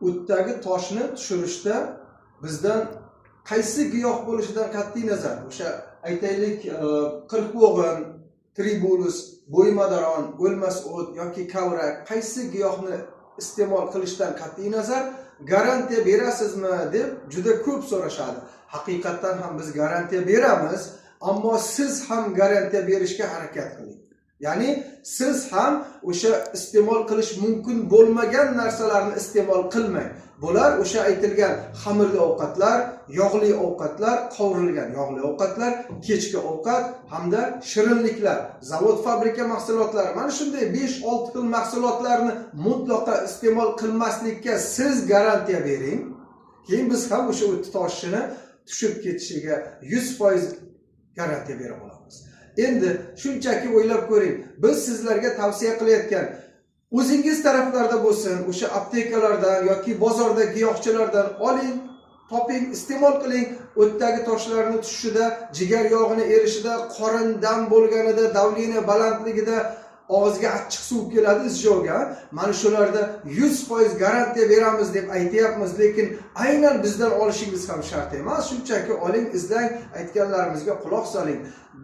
o'tdagi toshni tushirishda bizdan qaysi giyoh bo'lishidan qat'iy nazar, o'sha aytaylik qirqvo'g'in, tribulus, bo'ymadaron, o'lmas o't yoki kavrak qaysi giyohni iste'mol qilishdan qat'iy nazar garantiya berasizmi deb juda ko'p so'rashadi. Haqiqatan ham biz garantiya beramiz, ammo siz ham garantiya berishga harakat qiling. Ya'ni siz ham o'sha iste'mol qilish mumkin bo'lmagan narsalarni iste'mol qilmang. Bular o'sha aytilgan xamirli ovqatlar, yog'li ovqatlar, qovurilgan yog'li ovqatlar, kechki ovqat hamda shirinliklar, zavod fabrika mahsulotlari, mana shunday 5-6 xil mahsulotlarni mutlaqo iste'mol qilmaslikka siz garantiya bering. Keyin biz ham o'sha o't toshini tushib ketishiga 100% garantiya bera olamiz. Endi shunchaki o'ylab ko'ring, biz sizlarga tavsiya qilayotgan o'zingiz taraflarda bo'lsin, o'sha aptekalardan yoki bozorda giyohchilardan oling, toping, iste'mol qiling. O'tdagi toshlarni tushishida, jigar yog'ini erishida, qorin dam bo'lganida, davleniya balandligida og'izga achchiq suv keladi izjoga. Mana shularda 100% garantiya beramiz deb aytayapmiz, lekin aynan bizdan olishingiz ham shart emas. Shunchaki oling, izlang, aytganlarimizga quloq soling.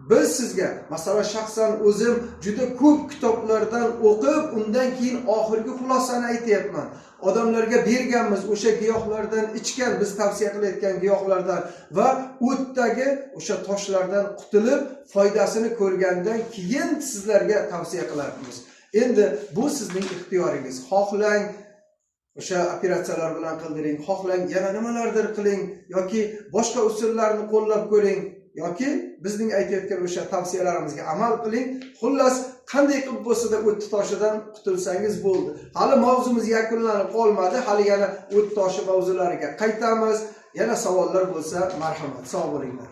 Biz sizga, masalan, shaxsan o'zim juda ko'p kitoblardan o'qib, undan keyin oxirgi xulosani aytayapman. Odamlarga berganmiz o'sha giyohlardan ichgan, biz tavsiya qilayotgan giyohlardan va o'tdagi o'sha toshlardan qutulib, foydasini ko'rgandan keyin sizlarga tavsiya qilamiz. Endi bu sizning ixtiyoringiz. Xohlang o'sha operatsiyalar bilan qildiring, xohlang yana nimalardir qiling yoki boshqa usullarni qo'llab ko'ring. Yoki bizning aytayotgan o'sha tavsiyalarimizga amal qiling. Xullas, qanday qilib bo'lsa-da o't toshidan qutulsangiz bo'ldi. Hali mavzumiz yakunlanib qolmadi. Hali yana o't toshi mavzulariga qaytamiz. Yana savollar bo'lsa, marhamat, sog' bo'linglar.